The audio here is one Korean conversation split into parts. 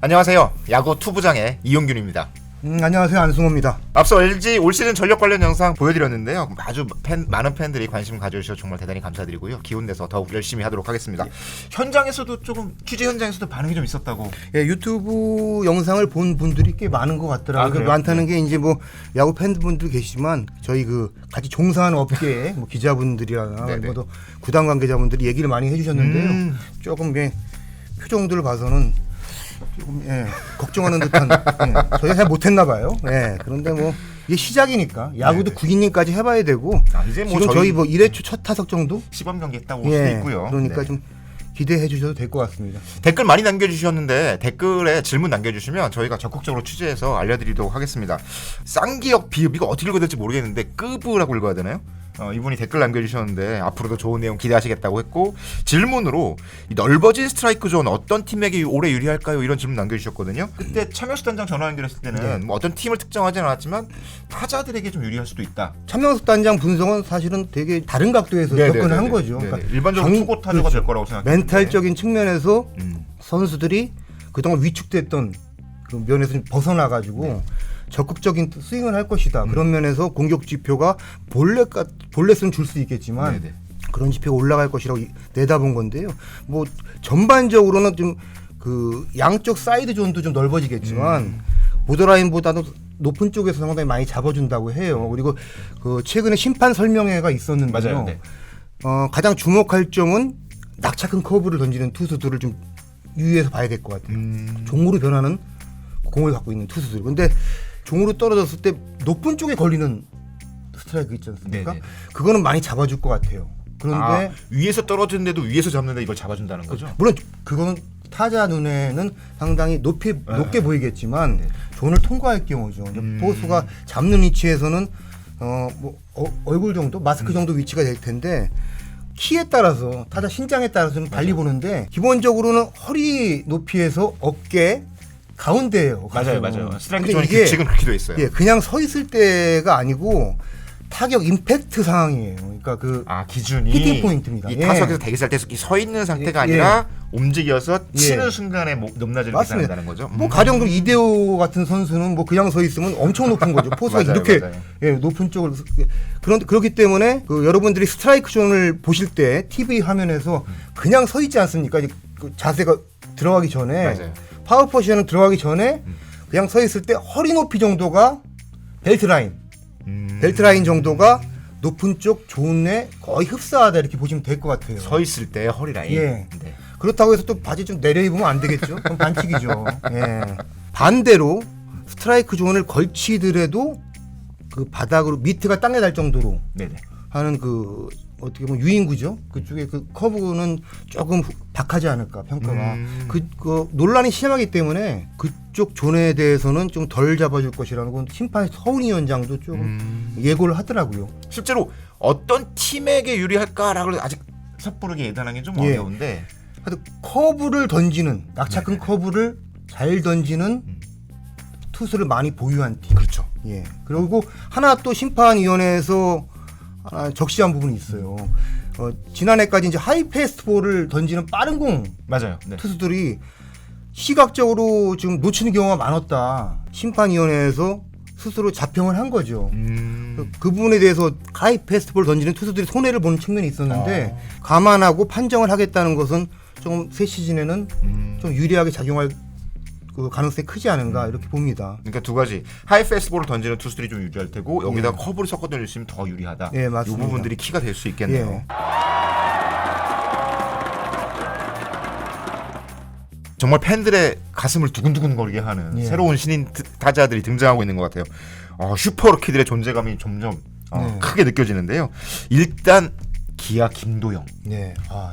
안녕하세요. 야구 투부장의 이용균입니다. 안녕하세요. 안승호입니다. 앞서 LG 올 시즌 전력 관련 영상 보여드렸는데요. 아주 많은 팬들이 관심 가져주셔서 정말 대단히 감사드리고요. 기운내서 더욱 열심히 하도록 하겠습니다. 현장에서도 조금 취재 현장에서도 반응이 좀 있었다고. 예, 유튜브 영상을 본 분들이 꽤 많은 것 같더라고요. 많다는 게 이제 뭐 야구 팬분들 계시지만 저희 그 같이 종사하는 업계의 뭐 기자분들이나 뭐 구단 관계자분들이 얘기를 많이 해주셨는데요. 조금 표정들을 봐서는 조금 걱정하는 듯한 저희가 잘 못했나 봐요. 그런데 뭐 이게 시작이니까 야구도 9이닝까지 해봐야 되고 이제 뭐 지금 저희 뭐 1회초 첫 타석 정도 시범 경기 했다고 볼 수도 있고요. 그러니까 좀 기대해 주셔도 될 것 같습니다. 댓글 많이 남겨주셨는데 댓글에 질문 남겨주시면 저희가 적극적으로 취재해서 알려드리도록 하겠습니다. 쌍기역 비읍 이거 어떻게 읽어야 될지 모르겠는데 끄브라고 읽어야 되나요? 이분이 댓글 남겨주셨는데 앞으로도 좋은 내용 기대하시겠다고 했고 질문으로 이 넓어진 스트라이크 존 어떤 팀에게 올해 유리할까요? 이런 질문 남겨주셨거든요. 그때 참여수 단장 전화 연결했을 때는 뭐 어떤 팀을 특정하지는 않았지만 타자들에게 좀 유리할 수도 있다. 참명숙 단장 분석은 사실은 되게 다른 각도에서 접근을 한 거죠. 그러니까 일반적으로 투고 타자가 될 거라고 생각했는데 멘탈적인 측면에서 선수들이 그동안 위축됐던 그 면에서 좀 벗어나가지고 적극적인 스윙을 할 것이다. 그런 면에서 공격 지표가 볼넷은 줄 수 있겠지만 그런 지표가 올라갈 것이라고 내다본 건데요. 뭐 전반적으로는 좀 그 양쪽 사이드 존도 좀 넓어지겠지만 보더라인보다도 높은 쪽에서 상당히 많이 잡아준다고 해요. 그리고 그 최근에 심판 설명회가 있었는데요. 가장 주목할 점은 낙차 큰 커브를 던지는 투수들을 좀 유의해서 봐야 될 것 같아요. 종으로 변하는 공을 갖고 있는 투수들. 근데 종으로 떨어졌을 때 높은 쪽에 걸리는 스트라이크 있지 않습니까? 그거는 많이 잡아줄 것 같아요. 그런데 위에서 떨어지는데도 위에서 잡는데 이걸 잡아준다는 거죠? 물론 그거는 타자 눈에는 상당히 높게 보이겠지만 존을 통과할 경우죠. 포수가 잡는 위치에서는 얼굴 정도, 마스크 정도 위치가 될 텐데 키에 따라서 타자 신장에 따라서는 달리 보는데 기본적으로는 허리 높이에서 어깨 가운데예요. 맞아요. 스트라이크 존이 규칙은 그렇게 돼 있어요. 그냥 서 있을 때가 아니고 타격 임팩트 상황이에요. 그러니까 그 기준이 히팅 포인트입니다. 이 타석에서 대기살 때 서 있는 상태가 아니라 움직여서 치는 순간에 높낮이를 계산한다는 거죠. 뭐 가령 그 이대호 같은 선수는 뭐 그냥 서 있으면 엄청 높은 거죠. 포수가 이렇게 높은 쪽을 그렇기 때문에 그 여러분들이 스트라이크 존을 보실 때 TV 화면에서 그냥 서 있지 않습니까? 그 자세가 들어가기 전에 파워 포지션은 들어가기 전에 그냥 서 있을 때 허리 높이 정도가 벨트 라인 정도가 높은 쪽 존에 거의 흡사하다 이렇게 보시면 될 것 같아요. 서 있을 때 허리 라인. 그렇다고 해서 또 바지 좀 내려 입으면 안 되겠죠. 그럼 반칙이죠. 반대로 스트라이크 존을 걸치더라도 그 바닥으로 밑에가 땅에 닿을 정도로 하는 그 어떻게 보면 유인구죠. 그쪽에 그 커브는 조금 박하지 않을까 평가가. 그 논란이 심하기 때문에 그쪽 존에 대해서는 좀 덜 잡아줄 것이라는 건 심판 서훈위원장도 조금 예고를 하더라고요. 실제로 어떤 팀에게 유리할까라고 아직 섣부르게 예단하기 좀 어려운데. 하여튼 커브를 던지는 낙차 큰 커브를 잘 던지는 투수를 많이 보유한 팀. 그렇죠. 그리고 하나 또 심판위원회에서 적시한 부분이 있어요. 지난해까지 이제 하이 패스트볼을 던지는 빠른 공 투수들이 시각적으로 지금 놓치는 경우가 많았다. 심판위원회에서 스스로 자평을 한 거죠. 그 부분에 대해서 하이 패스트볼 던지는 투수들이 손해를 보는 측면이 있었는데 감안하고 판정을 하겠다는 것은 좀 새 시즌에는 좀 유리하게 작용할 그 가능성이 크지 않은가 이렇게 봅니다. 그러니까 두 가지 하이 패스트볼을 던지는 투수들이 좀 유리할 테고 여기다 커브를 섞어 던질 수 있으면 더 유리하다. 이 부분들이 키가 될 수 있겠네요. 정말 팬들의 가슴을 두근두근거리게 하는 새로운 신인 타자들이 등장하고 있는 것 같아요. 슈퍼루키들의 존재감이 점점 크게 느껴지는데요. 일단 기아 김도영.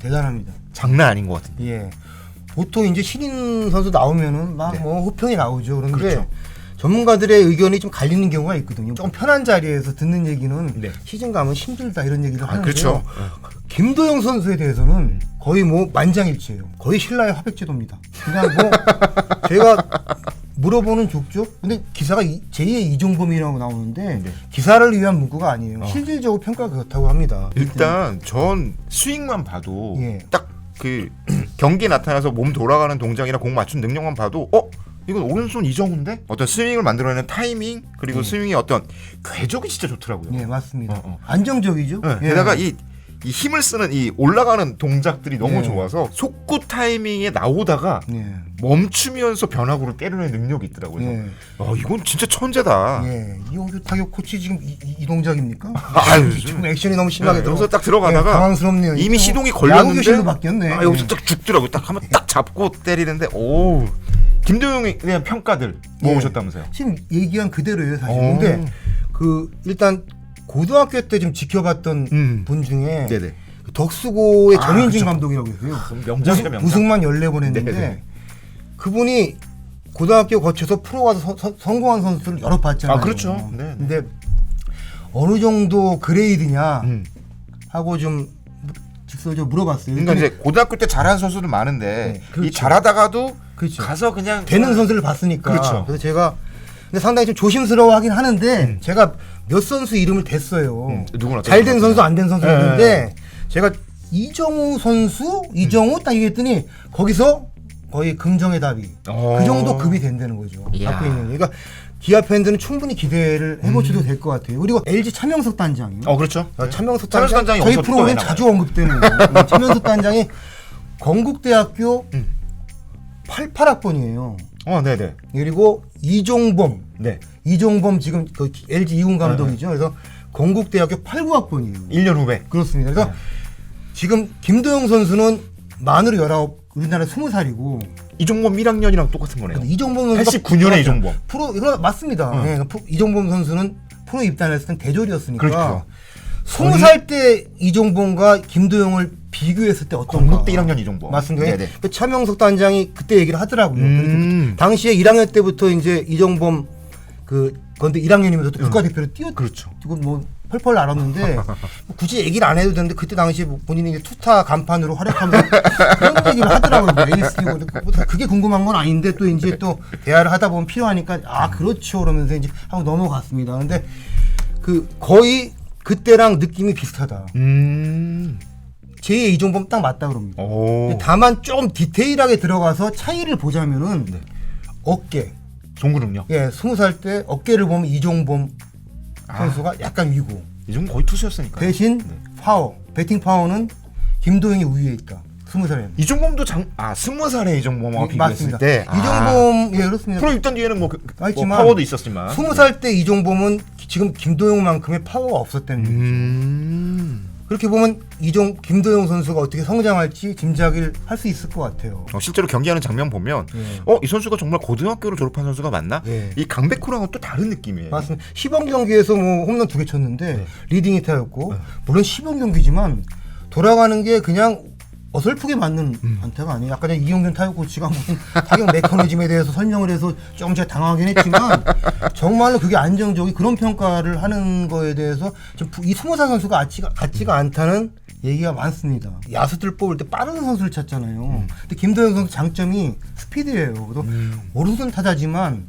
대단합니다. 장난 아닌 것 같은데. 보통 이제 신인 선수 나오면은 막 뭐 호평이 나오죠. 그런데 전문가들의 의견이 좀 갈리는 경우가 있거든요. 조금 편한 자리에서 듣는 얘기는 시즌 가면 힘들다 이런 얘기를 하는데요. 김도영 선수에 대해서는 거의 뭐 만장일치예요. 거의 신라의 화백제도입니다. 그냥 뭐 제가 물어보는 족족. 근데 기사가 제2의 이종범이라고 나오는데 기사를 위한 문구가 아니에요. 실질적으로 평가가 그렇다고 합니다. 일단 전 스윙만 봐도 딱 그 경기에 나타나서 몸 돌아가는 동작이나 공 맞춘 능력만 봐도 이건 오른손 이정우인데? 어떤 스윙을 만들어내는 타이밍 그리고 스윙의 어떤 궤적이 진짜 좋더라고요. 네, 맞습니다. 안정적이죠. 네, 예. 게다가 이 힘을 쓰는 이 올라가는 동작들이 너무 네. 좋아서 속구 타이밍에 나오다가 네. 멈추면서 변화구를 때리는 능력이 있더라고요. 네. 이건 진짜 천재다. 예, 이용규 타격 코치 지금 이 동작입니까? 아유, 지금 액션이 너무 심하게 들어. 여기서 딱 들어가다가 당황스럽네요. 이미 이거 시동이 걸렸는데 야구교실로 바뀌었네. 여기서 딱 죽더라고요. 딱 하면 딱 잡고 때리는데 김도영에 대한 평가들 모으셨다면서요? 지금 얘기한 그대로예요, 사실. 오. 근데 그 일단 고등학교 때 좀 지켜봤던 분 중에 네네. 그 덕수고의 정인진 그쵸. 감독이라고 있어요. 명장이죠, 명장. 우승만 14번 했는데 네네. 그분이 고등학교 거쳐서 프로 가서 성공한 선수를 여러 봤잖아요. 그렇죠. 네. 근데 어느 정도 그레이드냐 하고 좀 직설적으로 물어봤어요. 그러니까 이제 고등학교 때 잘하는 선수들 많은데 네, 그렇죠. 이 잘하다가도 그렇죠. 가서 그냥 되는 선수를 봤으니까. 그렇죠. 그래서 제가 근데 상당히 좀 조심스러워하긴 하는데 제가 몇 선수 이름을 댔어요. 누구나 잘 된 선수 안 된 선수 네. 있는데 제가 이정우 선수 이정우 딱 얘기했더니 거기서 거의 긍정의 답이 그 정도 급이 된다는 거죠. 이야. 갖고 있는. 그러니까 기아 팬들은 충분히 기대를 해보셔도 될 것 같아요. 그리고 LG 차명석 단장이요. 그렇죠. 차명석 차명석 단장 단장이 저희 어디서 프로그램 또 왜 자주 언급되는 거예요. 차명석 단장이 건국대학교 88학번이에요. 네네. 그리고 이종범 네. 지금 그 LG 이훈 감독이죠. 그래서 건국대학교 89학번이에요. 1년 후배. 그렇습니다. 그래서 지금 김도영 선수는 만으로 19, 우리나라 20살이고 이종범 1학년이랑 똑같은 거네요. 이종범 선수가 89년에 이종범. 프로 이거 맞습니다. 예, 이종범 선수는 프로 입단했을 땐 대졸이었으니까 그렇죠. 20살 때 이종범과 김도영을 비교했을 때 어떤가? 건국대 1학년 이종범. 맞습니다. 네네. 그 차명석 단장이 그때 얘기를 하더라고요. 그래서 당시에 1학년 때부터 이제 이종범 그 건데 1학년이면서 국가대표로 그렇죠. 뛰고 뭐 펄펄 날았는데 뭐 굳이 얘기를 안 해도 되는데 그때 당시에 뭐 본인이 이제 투타 간판으로 활약하면서 그런 얘기를 하더라고요. 에이스 뛰고 그게 궁금한 건 아닌데 또 이제 또 대화를 하다 보면 필요하니까 그렇죠 그러면서 이제 하고 넘어갔습니다. 근데 그 거의 그때랑 느낌이 비슷하다. 제2의 이종범 딱 맞다 그럽니다. 근데 다만 좀 디테일하게 들어가서 차이를 보자면은 어깨. 종구 능력. 예, 20살 때 어깨를 보면 이종범 선수가 약간 위고. 이종범 거의 투수였으니까. 대신 파워, 배팅 파워는 김도영이 우위에 있다. 20살에. 이종범도 20살에 이종범하고 비교했을 맞습니다. 때 이종범 예 그렇습니다. 프로 입단 뒤에는 뭐 있지만 파워도 있었지만 20살 때 이종범은 지금 김도영만큼의 파워가 없었다는 얘기죠. 그렇게 보면 김도영 선수가 어떻게 성장할지 짐작을 할 수 있을 것 같아요. 실제로 경기하는 장면 보면 이 선수가 정말 고등학교를 졸업한 선수가 맞나? 예. 이 강백호랑은 또 다른 느낌이에요. 맞습니다. 시범 경기에서 뭐 홈런 2개 쳤는데 리딩 히터였고 물론 시범 경기지만 돌아가는 게 그냥 어설프게 맞는 안타가 아니에요. 아까 전에 이용균 타격 코치가 무슨 타격 메커니즘에 대해서 설명을 해서 좀 제가 당황하긴 했지만 정말로 그게 안정적이 그런 평가를 하는 거에 대해서 좀 이 20살 선수가 같지가 않다는 얘기가 많습니다. 야수들 뽑을 때 빠른 선수를 찾잖아요. 근데 김도영 선수 장점이 스피드예요. 그래서 오른손 타자지만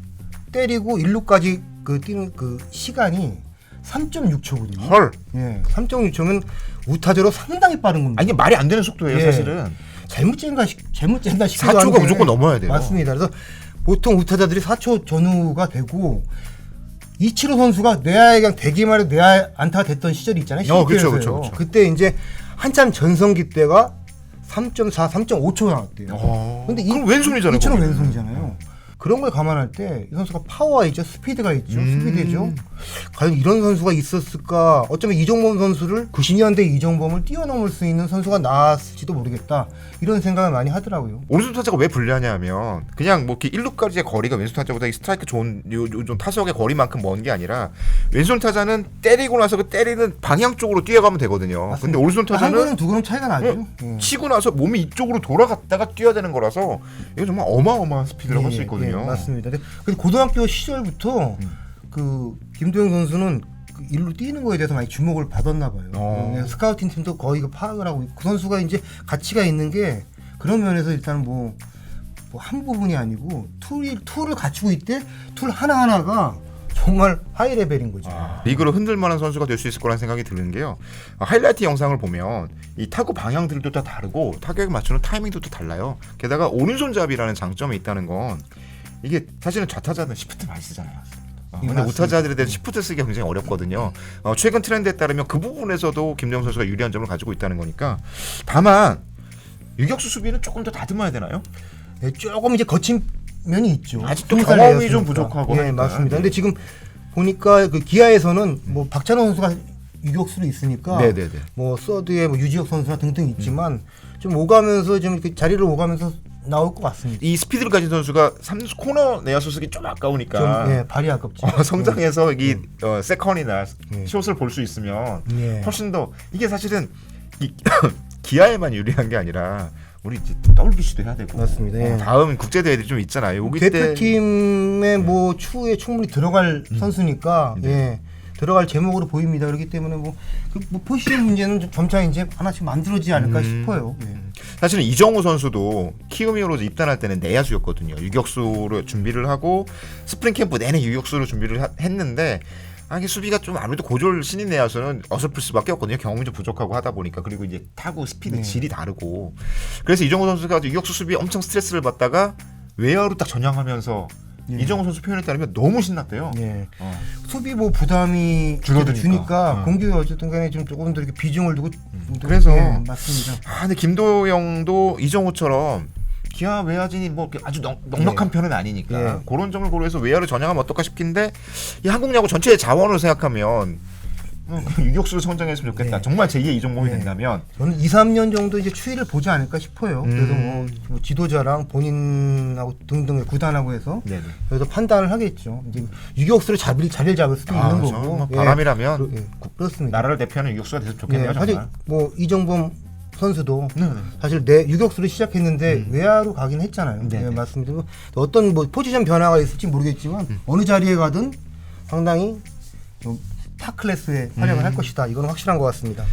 때리고 1루까지 그 뛰는 그 시간이 3.6초거든요. 헐. 예, 3.6초면 우타자로 상당히 빠른 겁니다. 이게 말이 안 되는 속도예요, 예. 사실은. 잘못 잰가 싶기도 4초가 한데. 무조건 넘어야 돼요. 맞습니다. 그래서 보통 우타자들이 4초 전후가 되고 이치로 선수가 내야에 그냥 대기만 해도 내야 안타가 됐던 시절이 있잖아요. 그렇죠, 10회에서요. 그렇죠. 그때 이제 한참 전성기 때가 3.4, 3.5초 나왔대요. 근데 그럼 왼손이잖아요. 이처럼 거기는. 왼손이잖아요. 그런 걸 감안할 때 이 선수가 파워가 있죠, 스피드가 있죠, 스피드죠. 과연 이런 선수가 있었을까? 어쩌면 이종범 선수를 90년대 이종범을 뛰어넘을 수 있는 선수가 나왔을지도 모르겠다. 이런 생각을 많이 하더라고요. 오른손 타자가 왜 불리하냐면 그냥 뭐 이렇게 1루까지의 거리가 왼손 타자보다 이 스트라이크 좋은 좀 타석의 거리만큼 먼 게 아니라 왼손 타자는 때리고 나서 그 때리는 방향 쪽으로 뛰어가면 되거든요. 맞습니다. 근데 오른손 한 타자는 걸음 두 걸음 차이가 나죠. 치고 나서 몸이 이쪽으로 돌아갔다가 뛰어야 되는 거라서 이거 정말 어마어마한 스피드라고 할 수 있거든요. 맞습니다. 근데 고등학교 시절부터 그 김도영 선수는 그 일로 뛰는 거에 대해서 많이 주목을 받았나 봐요. 스카우팅 팀도 거의 그 파악을 하고 있고 그 선수가 이제 가치가 있는 게 그런 면에서 일단 뭐 한 부분이 아니고 툴을 갖추고 있대 툴 하나하나가 정말 하이 레벨인 거죠. 리그로 흔들만한 선수가 될 수 있을 거라는 생각이 드는 게요. 하이라이트 영상을 보면 이 타구 방향들도 다 다르고 타격에 맞추는 타이밍도 또 달라요. 게다가 오른손잡이라는 장점이 있다는 건 이게 사실은 좌타자는 시프트 많이 쓰잖아요. 근데 맞습니다. 우타자들에 대해서 시프트 쓰기가 굉장히 어렵거든요. 최근 트렌드에 따르면 그 부분에서도 김정우 선수가 유리한 점을 가지고 있다는 거니까. 다만 유격수 수비는 조금 더 다듬어야 되나요? 네, 조금 이제 거친 면이 있죠. 아직도 20살 경험이 내였으니까. 좀 부족하고 예, 하니까. 맞습니다. 근데 지금 보니까 그 기아에서는 뭐 박찬호 선수가 유격수로 있으니까 네네네. 뭐 서드에 뭐 유지혁 선수나 등등 있지만 좀 오가면서 좀 이렇게 자리를 오가면서 나올 것 같습니다. 이 스피드를 가진 선수가 3루 코너 내야수 쓰기 좀 아까우니까 좀 발이 아깝죠. 성장해서 이 세컨이나 네. 숏을 볼 수 있으면 네. 훨씬 더 이게 사실은 이 기아에만 유리한 게 아니라 우리 이제 WBC도 해야 되고 맞습니다. 예. 다음 국제 대회들이 좀 있잖아요. 여기 때 대표팀의 뭐 추후에 충분히 들어갈 선수니까 네. 예. 들어갈 제목으로 보입니다. 그렇기 때문에 뭐 포지션 문제는 좀 점차 이제 하나씩 만들어지지 않을까 싶어요. 예. 사실은 이정우 선수도 키움히어로즈 입단할 때는 내야수였거든요. 유격수로 준비를 하고 스프링 캠프 내내 유격수로 준비를 했는데 이게 수비가 좀 아무래도 고졸 신인 내야수는 어설플 수밖에 없거든요. 경험이 좀 부족하고 하다 보니까. 그리고 이제 타구 스피드 질이 다르고. 그래서 이정우 선수가 유격수 수비에 엄청 스트레스를 받다가 외야로 딱 전향하면서 이정우 선수 표현에 따르면 너무 신났대요. 예. 수비 뭐 부담이 줄어드니까. 주니까 공격에 어쨌든 간에 좀 조금 더 이렇게 비중을 두고 그래서 예, 맞습니다. 근데 김도영도 이정우처럼 기아 외야진이 뭐 이렇게 아주 넉넉한 편은 아니니까 예. 그런 점을 고려해서 외야를 전향하면 어떨까 싶긴데 이 한국 야구 전체의 자원을 생각하면 유격수로 성장했으면 좋겠다. 네. 정말 제2의 이종범이 네. 된다면 저는 2, 3년 정도 이제 추이를 보지 않을까 싶어요. 그래서 뭐 지도자랑 본인하고 등등의 구단하고 해서 네네. 그래서 판단을 하겠죠. 이제 유격수로 자리를 잡을 수도 있는 그렇죠. 거고. 뭐 바람이라면 그렇습니다. 나라를 대표하는 유격수가 됐으면 좋겠네요. 사실 정말. 뭐 이정범 선수도 네네. 사실 내 유격수로 시작했는데 외야로 가긴 했잖아요. 네네. 네, 맞습니다. 어떤 뭐 포지션 변화가 있을지 모르겠지만 어느 자리에 가든 상당히 타 클래스의 활약을 할 것이다. 이건 확실한 것 같습니다.